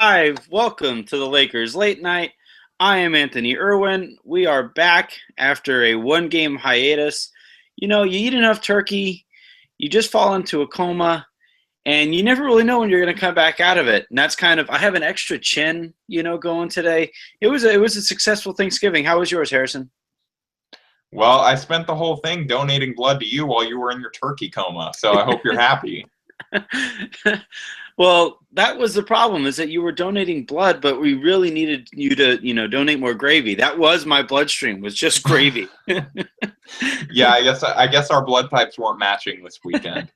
Live. Welcome to the Lakers Late Night. I am Anthony Irwin. We are back after a one-game hiatus. You eat enough turkey, you just fall into a coma, and you never really know when you're going to come back out of it. And that's I have an extra chin, going today. It was a successful Thanksgiving. How was yours, Harrison? Well, I spent the whole thing donating blood to you while you were in your turkey coma, so I hope you're happy. Well, that was the problem, is that you were donating blood, but we really needed you to, donate more gravy. That was my bloodstream, was just gravy. Yeah, I guess our blood types weren't matching this weekend.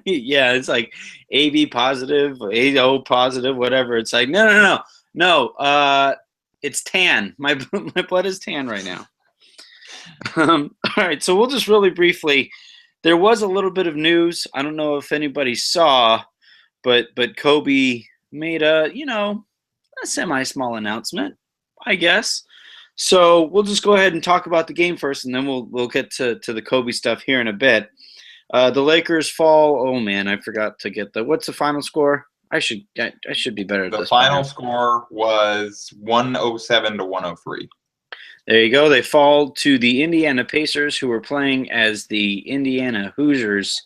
Yeah, it's like AB positive, AO positive, whatever. It's like, no. It's tan. My blood is tan right now. All right, so we'll just really briefly. There was a little bit of news. I don't know if anybody saw, but Kobe made a semi-small announcement, I guess. So we'll just go ahead and talk about the game first, and then we'll get to the Kobe stuff here in a bit. The Lakers fall. Oh man, I forgot to get what's the final score? I should be better at The this. final score was 107 to 103. There you go. They fall to the Indiana Pacers, who were playing as the Indiana Hoosiers,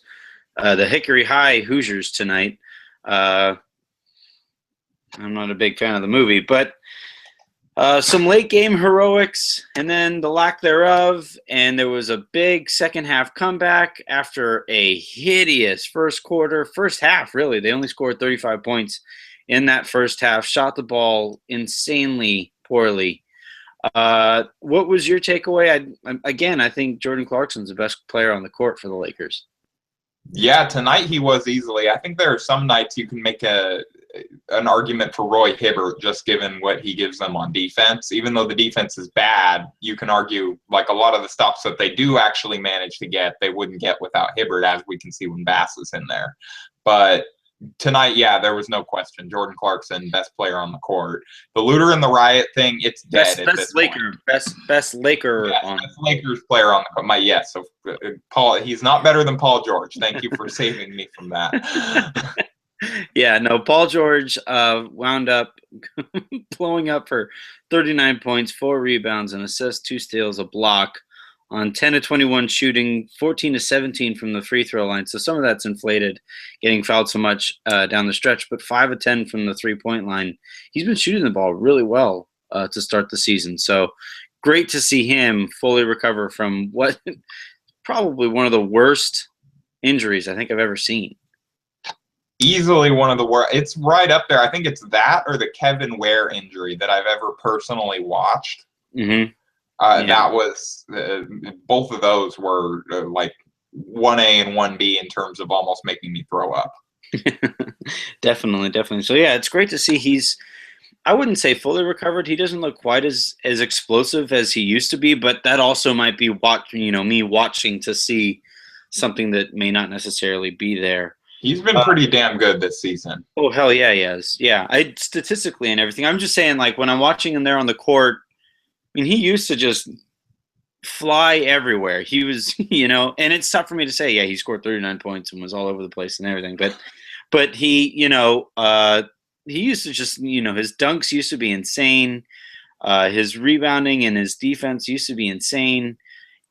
the Hickory High Hoosiers tonight. I'm not a big fan of the movie, but some late game heroics and then the lack thereof. And there was a big second half comeback after a hideous first half, really. They only scored 35 points in that first half, shot the ball insanely poorly. What was your takeaway? I think Jordan Clarkson's the best player on the court for the Lakers. Yeah, tonight he was easily. I think there are some nights you can make an argument for Roy Hibbert, just given what he gives them on defense. Even though the defense is bad, you can argue like a lot of the stops that they do actually manage to get, they wouldn't get without Hibbert, as we can see when Bass is in there. But tonight, yeah, there was no question. Jordan Clarkson, best player on the court. The looter and the riot thing, it's dead at this point. Best Laker Yes, on best Lakers player on the court. Yes, so Paul, he's not better than Paul George. Thank you for saving me from that. Yeah, no, Paul George wound up blowing up for 39 points, 4 rebounds, an assist, 2 steals, a block on 10 to 21 shooting, 14 to 17 from the free throw line. So some of that's inflated, getting fouled so much down the stretch, but 5 of 10 from the 3-point line. He's been shooting the ball really well to start the season. So great to see him fully recover from what probably one of the worst injuries I think I've ever seen. Easily one of the worst. It's right up there. I think it's that or the Kevin Ware injury that I've ever personally watched. Mm-hmm. That was both of those were like 1A and 1B in terms of almost making me throw up. Definitely. So yeah, it's great to see I wouldn't say fully recovered. He doesn't look quite as explosive as he used to be, but that also might be me watching to see something that may not necessarily be there. He's been pretty damn good this season. Oh hell yeah, he has. Yeah, statistically and everything. I'm just saying, like when I'm watching him there on the court, I mean, he used to just fly everywhere. He was, and it's tough for me to say, yeah, he scored 39 points and was all over the place and everything. But he, he used to just, his dunks used to be insane. His rebounding and his defense used to be insane.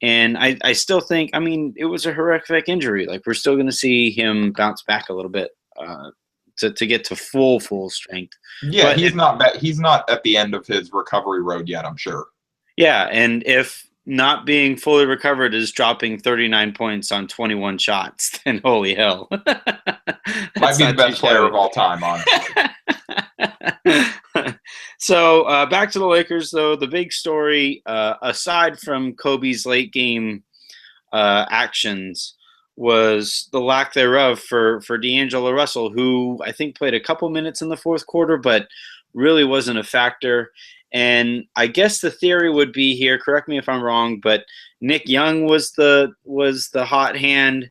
And I still think, I mean, it was a horrific injury. Like, we're still going to see him bounce back a little bit to get to full strength. Yeah, but he's not at the end of his recovery road yet, I'm sure. Yeah, and if not being fully recovered is dropping 39 points on 21 shots, then holy hell. Might be the best player of all time, honestly. So back to the Lakers, though. The big story, aside from Kobe's late game actions, was the lack thereof for D'Angelo Russell, who I think played a couple minutes in the fourth quarter, but really wasn't a factor. And I guess the theory would be here, correct me if I'm wrong, but Nick Young was the hot hand,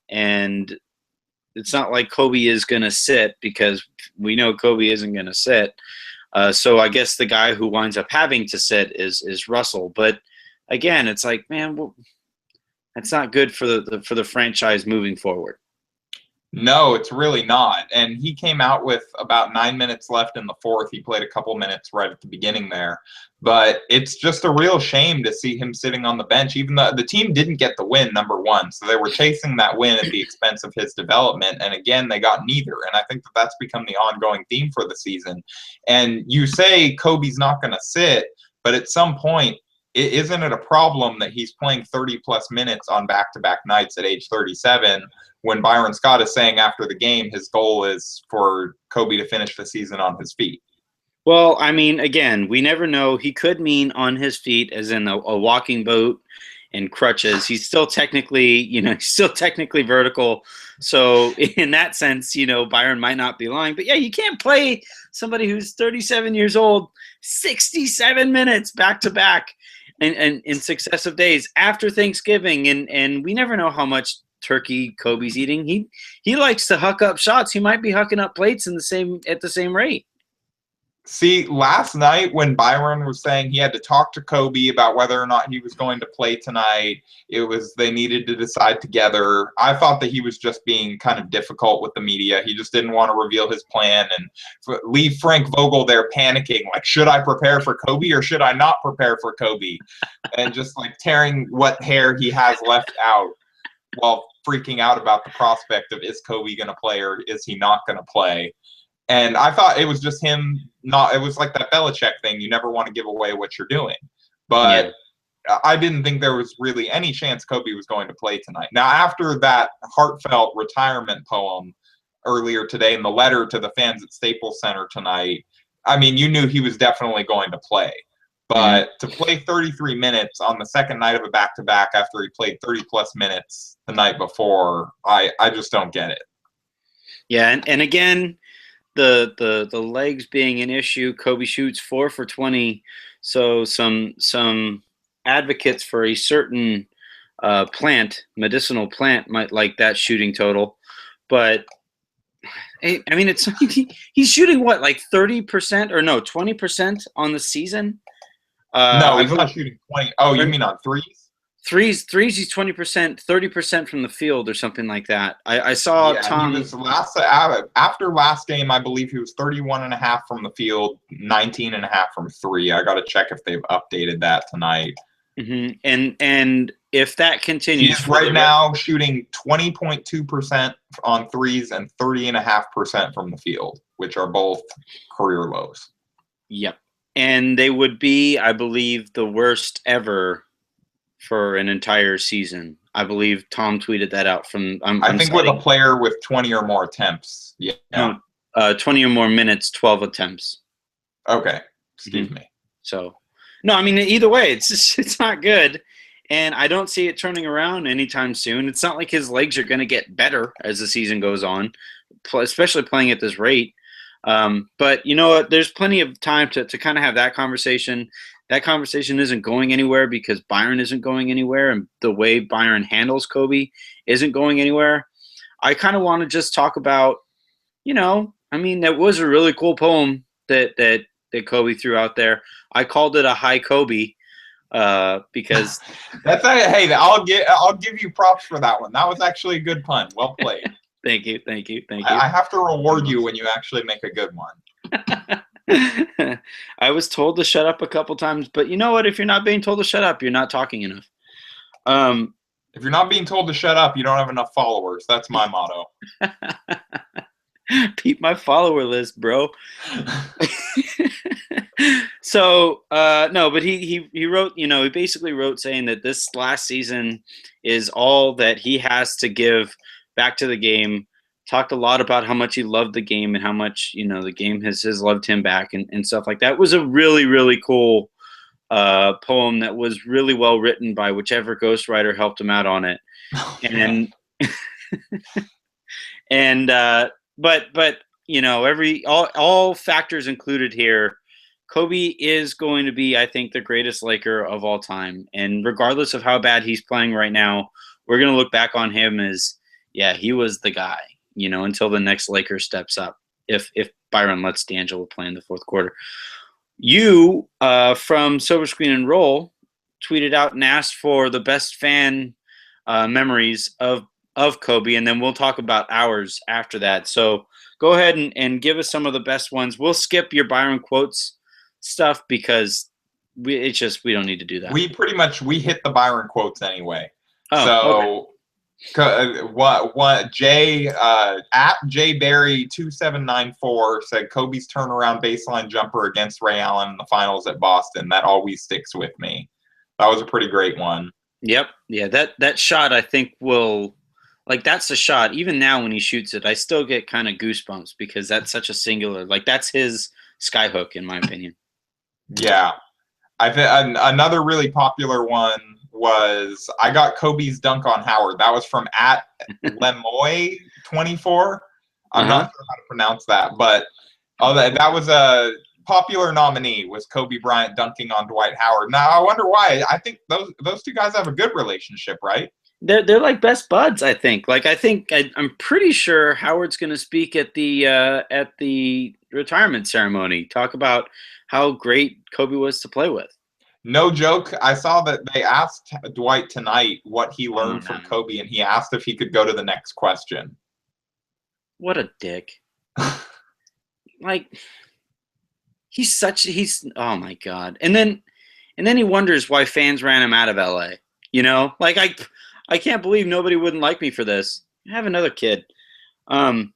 and it's not like Kobe is going to sit, because we know Kobe isn't going to sit. So I guess the guy who winds up having to sit is Russell. But again, it's like, man, that's not good for the franchise moving forward. No, it's really not. And he came out with about 9 minutes left in the fourth. He played a couple minutes right at the beginning there. But it's just a real shame to see him sitting on the bench, even though the team didn't get the win, number one. So they were chasing that win at the expense of his development. And again, they got neither. And I think that that's become the ongoing theme for the season. And you say Kobe's not going to sit, but at some point, isn't it a problem that he's playing 30-plus minutes on back-to-back nights at age 37 when Byron Scott is saying after the game his goal is for Kobe to finish the season on his feet? Well, I mean, again, we never know. He could mean on his feet as in a walking boat and crutches. He's still technically, he's still technically vertical. So in that sense, Byron might not be lying. But yeah, you can't play somebody who's 37 years old 67 minutes back to back and in successive days after Thanksgiving. And we never know how much turkey Kobe's eating. He likes to huck up shots. He might be hucking up plates at the same rate. See, last night when Byron was saying he had to talk to Kobe about whether or not he was going to play tonight, they needed to decide together. I thought that he was just being kind of difficult with the media. He just didn't want to reveal his plan and leave Frank Vogel there panicking, like, should I prepare for Kobe or should I not prepare for Kobe? And just like tearing what hair he has left out while freaking out about the prospect of is Kobe going to play or is he not going to play? And I thought it was just him it was like that Belichick thing. You never want to give away what you're doing. But yeah. I didn't think there was really any chance Kobe was going to play tonight. Now, after that heartfelt retirement poem earlier today and the letter to the fans at Staples Center tonight, I mean, you knew he was definitely going to play. But to play 33 minutes on the second night of a back-to-back after he played 30-plus minutes the night before, I just don't get it. Yeah, and again, the legs being an issue, Kobe shoots 4 for 20. So some advocates for a certain medicinal plant might like that shooting total. But I mean, it's he's shooting what, like 30% or no, 20% on the season? No, he's not shooting 20. Oh, you mean on threes? Threes, he's 20%, 30% from the field or something like that. I saw Tom. He was after last game, I believe he was 31.5 from the field, 19.5 from three. I got to check if they've updated that tonight. Mm-hmm. And if that continues, he's right now shooting 20.2% on threes and 30.5% from the field, which are both career lows. Yep, and they would be, I believe, the worst ever for an entire season. I believe Tom tweeted that out from. I think with a player with 20 or more attempts. Yeah. No, 20 or more minutes, 12 attempts. Okay. Excuse me. So, no, I mean, either way, it's not good. And I don't see it turning around anytime soon. It's not like his legs are going to get better as the season goes on, especially playing at this rate. But you know what? There's plenty of time to kind of have that conversation. That conversation isn't going anywhere because Byron isn't going anywhere, and the way Byron handles Kobe isn't going anywhere. I kind of want to just talk about, I mean, that was a really cool poem that Kobe threw out there. I called it a Hi Kobe because that's hey, I'll give you props for that one. That was actually a good pun. Well played. Thank you. I have to reward you when you actually make a good one. I was told to shut up a couple times, but you know what? If you're not being told to shut up, you're not talking enough. If you're not being told to shut up, you don't have enough followers. That's my motto. Peep my follower list, bro. So no, but he wrote, he basically wrote saying that this last season is all that he has to give back to the game. Talked a lot about how much he loved the game and how much, the game has loved him back and stuff like that. It was a really, really cool poem that was really well written by whichever ghostwriter helped him out on it. But all factors included here, Kobe is going to be, I think, the greatest Laker of all time. And regardless of how bad he's playing right now, we're going to look back on him as, yeah, he was the guy. Until the next Laker steps up, if Byron lets D'Angelo play in the fourth quarter. You, from Silver Screen and Roll, tweeted out and asked for the best fan memories of of Kobe, and then we'll talk about ours after that. So go ahead and give us some of the best ones. We'll skip your Byron quotes stuff because we don't need to do that. We hit the Byron quotes anyway. Oh, so what Jay at jbarry2794 said Kobe's turnaround baseline jumper against Ray Allen in the finals at Boston. That always sticks with me. That was a pretty great one. Yep. Yeah, that shot I think will, like, that's the shot. Even now when he shoots it, I still get kind of goosebumps because that's such a singular, like, that's his skyhook in my opinion. Yeah. Another really popular one was I got Kobe's dunk on Howard. That was from at Lemoy24. I'm not sure how to pronounce that, but that was a popular nominee, was Kobe Bryant dunking on Dwight Howard. Now I wonder why. I think those two guys have a good relationship, right? They're like best buds, I think. Like I'm pretty sure Howard's going to speak at the retirement ceremony. Talk about how great Kobe was to play with. No joke. I saw that they asked Dwight tonight what he learned from Kobe, and he asked if he could go to the next question. What a dick. Like, he's oh my God. And then he wonders why fans ran him out of LA. You know, like I can't believe nobody wouldn't like me for this. Have another kid. That's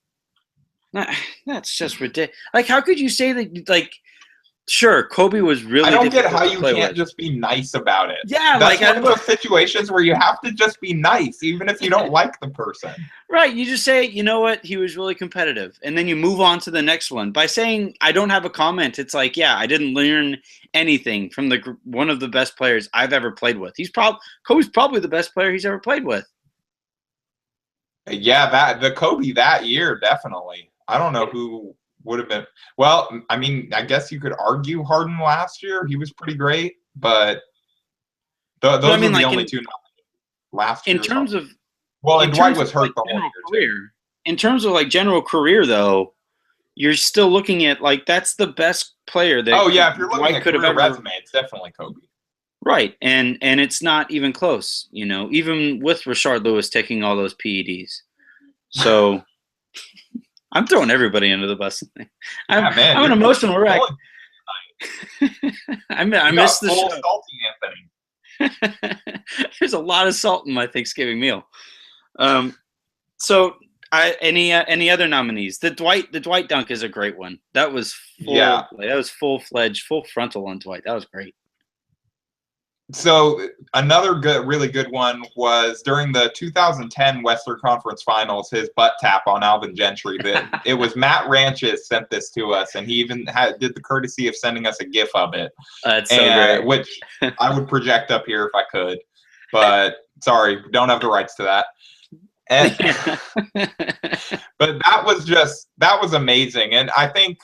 just ridiculous. Like, how could you say that? Like, sure, Kobe was really. I don't get how you can't just be nice about it. Yeah, that's one of those situations where you have to just be nice, even if you don't like the person. Right. You just say, you know what, he was really competitive, and then you move on to the next one. By saying I don't have a comment, it's like, yeah, I didn't learn anything from one of the best players I've ever played with. Kobe's probably the best player he's ever played with. Yeah, the Kobe that year, definitely. I don't know who would have been. Well, I mean, I guess you could argue Harden last year. He was pretty great, but those were the only two last year. In terms of, well, and Dwight was hurt the whole year too. In terms of like general career, though, you're still looking at like that's the best player that. Oh yeah, if you're looking at career resume, it's definitely Kobe. Right, and it's not even close. You know, even with Rashard Lewis taking all those PEDs, so. I'm throwing everybody under the bus. I'm an emotional wreck. I missed the show. Salty Anthony. There's a lot of salt in my Thanksgiving meal. So any other nominees? The Dwight dunk is a great one. That was full-fledged, full frontal on Dwight. That was great. So another really good one was during the 2010 Western Conference Finals, his butt tap on Alvin Gentry. It was Matt Ranches sent this to us, and he even did the courtesy of sending us a GIF of it. That's so great. Which I would project up here if I could, but sorry, don't have the rights to that. And, but that was amazing, and I think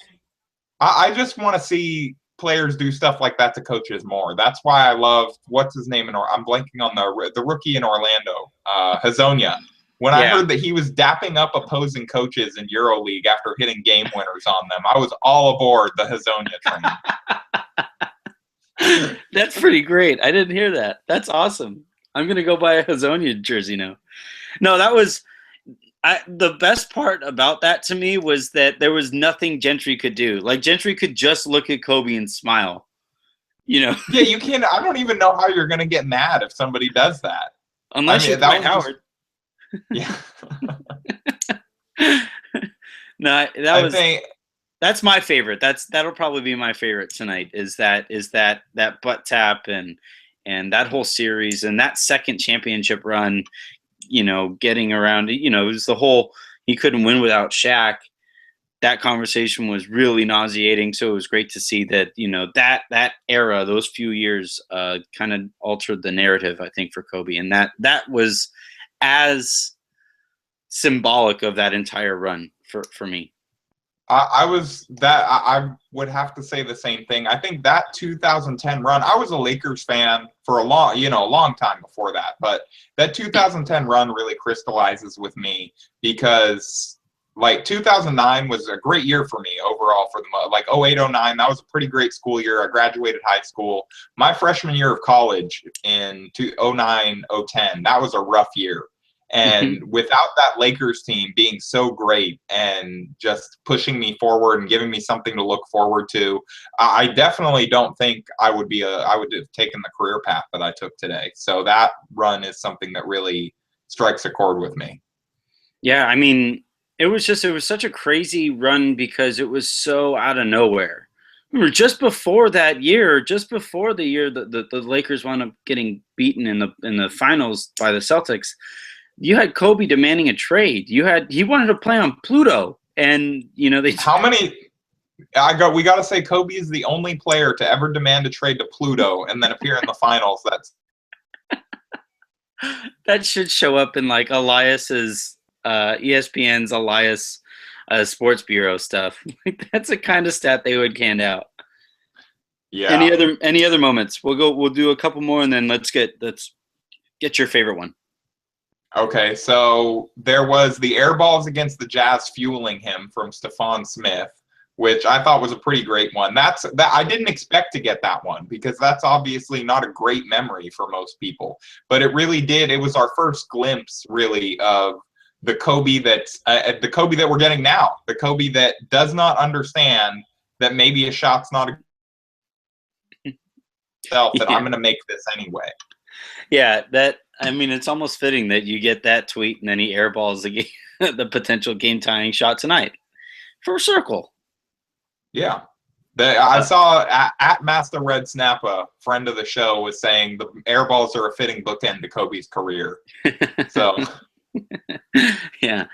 I just want to see players do stuff like that to coaches more. That's why I love what's his name I'm blanking on the rookie in Orlando, Hazonia. When I heard that he was dapping up opposing coaches in EuroLeague after hitting game winners on them, I was all aboard the Hazonia train. That's pretty great. I didn't hear that. That's awesome. I'm gonna go buy a Hazonia jersey now. No, that was. The best part about that to me was that there was nothing Gentry could do. Like, Gentry could just look at Kobe and smile, you know? Yeah, you can't. I don't even know how you're going to get mad if somebody does that. Unless you're Dwight Howard. Yeah. No, that's my favorite. That'll probably be my favorite tonight is that butt tap and that whole series and that second championship run. You know, getting around, you know, it was the whole, he couldn't win without Shaq. That conversation was really nauseating. So it was great to see that, you know, that era, those few years kind of altered the narrative, I think, for Kobe. And that was as symbolic of that entire run for me. I would have to say the same thing. I think that 2010 run, I was a Lakers fan for a long time before that, but that 2010 run really crystallizes with me because like 2009 was a great year for me overall for the, like 08, 09, that was a pretty great school year. I graduated high school. My freshman year of college in 09, 010, that was a rough year. And without that Lakers team being so great and just pushing me forward and giving me something to look forward to, I definitely don't think I would have taken the career path that I took today. So that run is something that really strikes a chord with me. Yeah, I mean, it was such a crazy run because it was so out of nowhere. Remember, just before the year the Lakers wound up getting beaten in the finals by the Celtics, you had Kobe demanding a trade. He wanted to play on Pluto, and they. How many? We got to say Kobe is the only player to ever demand a trade to Pluto and then appear in the finals. That should show up in like Elias's ESPN's Elias Sports Bureau stuff. That's the kind of stat they would hand out. Yeah. Any other moments? We'll do a couple more and then let's get your favorite one. Okay, so there was the air balls against the Jazz fueling him from Stephon Smith, which I thought was a pretty great one. I didn't expect to get that one because that's obviously not a great memory for most people, but it really did. It was our first glimpse, really, of the Kobe that we're getting now. The Kobe that does not understand that maybe a shot's not a self, that I'm going to make this anyway. Yeah, it's almost fitting that you get that tweet and then he airballs the potential game-tying shot tonight for a circle. Yeah. I saw at Master Red Snappa, friend of the show, was saying the airballs are a fitting bookend to Kobe's career. So, yeah.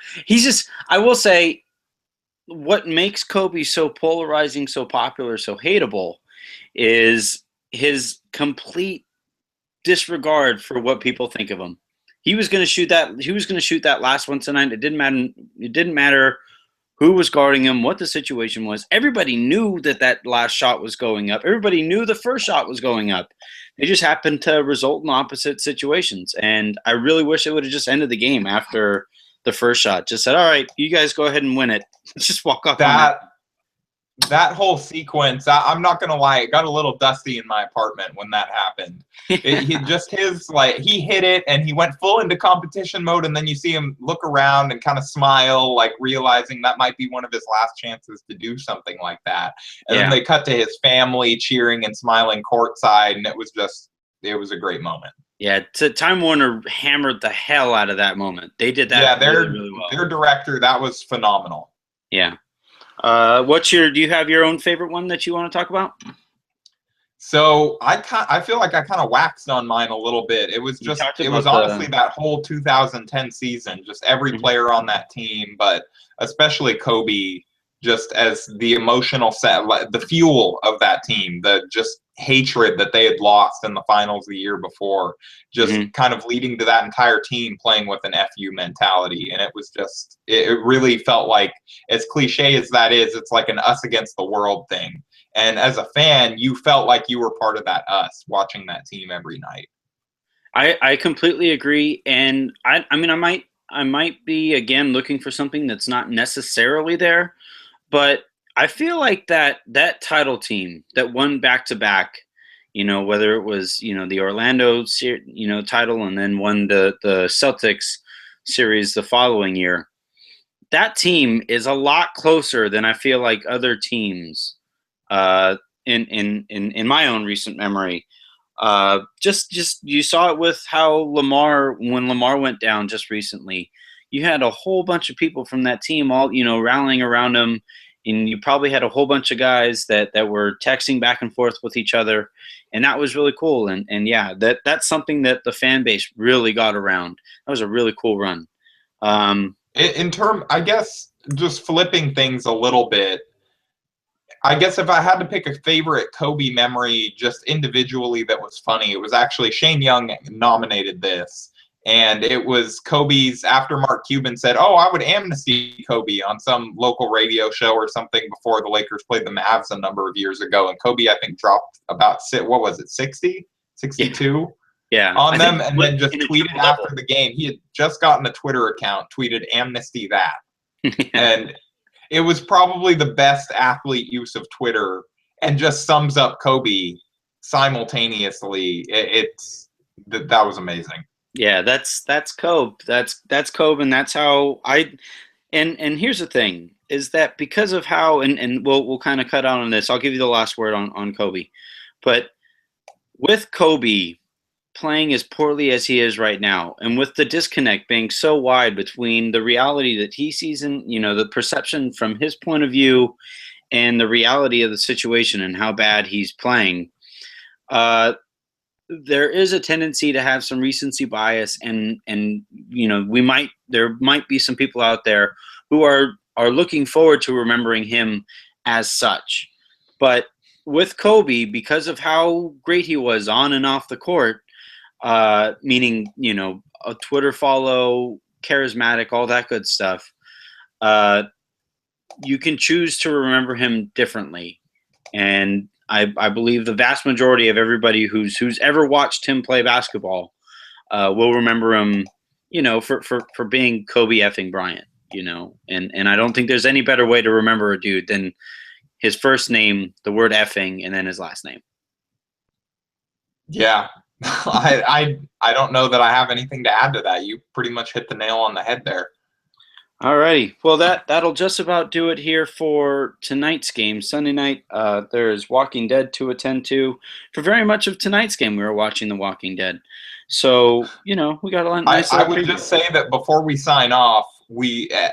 I will say, what makes Kobe so polarizing, so popular, so hateable is his complete disregard for what people think of him. He was going to shoot that last one tonight. It didn't matter who was guarding him, what the situation was. Everybody knew that last shot was going up. Everybody knew the first shot was going up. They just happened to result in opposite situations. And I really wish it would have just ended the game after the first shot. Just said, all right, you guys go ahead and win it. Just walk off. That whole sequence, I'm not going to lie, it got a little dusty in my apartment when that happened. He hit it and he went full into competition mode, and then you see him look around and kind of smile, like realizing that might be one of his last chances to do something like that. And then they cut to his family cheering and smiling courtside, and it was a great moment. Yeah, Time Warner hammered the hell out of that moment. They did that really well. Their director, that was phenomenal. Yeah. Do you have your own favorite one that you want to talk about? So I feel like I kind of waxed on mine a little bit. It was honestly that whole 2010 season, just every player on that team, but especially Kobe, just as the emotional the fuel of that team, the just hatred that they had lost in the finals the year before, just kind of leading to that entire team playing with an FU mentality. And it was just, it really felt like, as cliche as that is, it's like an us against the world thing. And as a fan, you felt like you were part of that us watching that team every night. I completely agree. And I might be again looking for something that's not necessarily there, but I feel like that title team that won back-to-back, whether it was, the Orlando, title and then won the Celtics series the following year, that team is a lot closer than I feel like other teams in my own recent memory. Just you saw it with how when Lamar went down just recently, you had a whole bunch of people from that team all, rallying around him. And you probably had a whole bunch of guys that were texting back and forth with each other. And that was really cool. And yeah, that's something that the fan base really got around. That was a really cool run. I guess, just flipping things a little bit, I guess if I had to pick a favorite Kobe memory just individually that was funny, it was actually Shane Young nominated this. And it was Kobe's, after Mark Cuban said, I would amnesty Kobe on some local radio show or something before the Lakers played the Mavs a number of years ago. And Kobe, I think, dropped about, 60, 62 on them, and then just tweeted after the game. He had just gotten a Twitter account, tweeted amnesty that. And it was probably the best athlete use of Twitter and just sums up Kobe simultaneously. That was amazing. Yeah, that's Kobe. That's Kobe, and that's how I. And here's the thing: is that because of how, and we'll kind of cut out on this. I'll give you the last word on Kobe, but with Kobe playing as poorly as he is right now, and with the disconnect being so wide between the reality that he sees in, the perception from his point of view and the reality of the situation and how bad he's playing, uh, there is a tendency to have some recency bias, and there might be some people out there who are looking forward to remembering him as such. But with Kobe, because of how great he was on and off the court, meaning a Twitter follow, charismatic, all that good stuff, uh, you can choose to remember him differently. And I believe the vast majority of everybody who's ever watched him play basketball will remember him, for being Kobe effing Bryant, and I don't think there's any better way to remember a dude than his first name, the word effing, and then his last name. Yeah. I don't know that I have anything to add to that. You pretty much hit the nail on the head there. Alrighty, well that'll just about do it here for tonight's game. Sunday night, there's Walking Dead to attend to. For very much of tonight's game, we were watching The Walking Dead. So we got a nice. I would just say that before we sign off,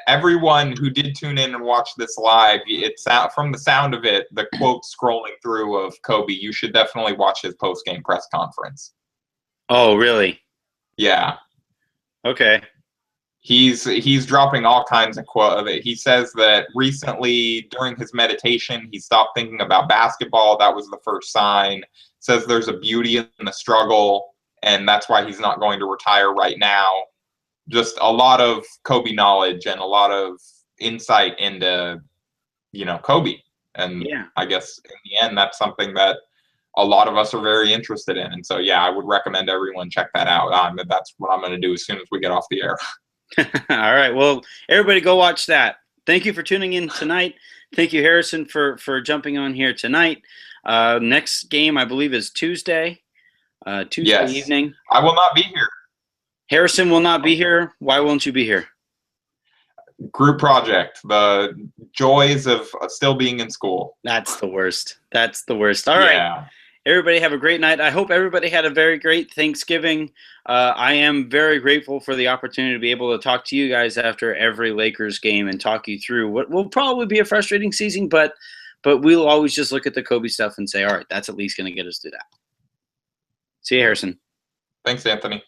everyone who did tune in and watch this live, it's from the sound of it, the quote scrolling through of Kobe. You should definitely watch his post game press conference. Oh, really? Yeah. Okay. He's dropping all kinds of quotes. He says that recently during his meditation, he stopped thinking about basketball. That was the first sign. Says there's a beauty in the struggle, and that's why he's not going to retire right now. Just a lot of Kobe knowledge and a lot of insight into, Kobe. And yeah. I guess in the end, that's something that a lot of us are very interested in. And so, yeah, I would recommend everyone check that out. That's what I'm going to do as soon as we get off the air. All right. Well, everybody go watch that. Thank you for tuning in tonight. Thank you, Harrison, for jumping on here tonight. Next game, I believe, is Tuesday. Tuesday evening. I will not be here. Harrison will not be here. Why won't you be here? Group project. The joys of still being in school. That's the worst. All right. Everybody have a great night. I hope everybody had a very great Thanksgiving. I am very grateful for the opportunity to be able to talk to you guys after every Lakers game and talk you through what will probably be a frustrating season, but we'll always just look at the Kobe stuff and say, all right, that's at least going to get us through that. See you, Harrison. Thanks, Anthony.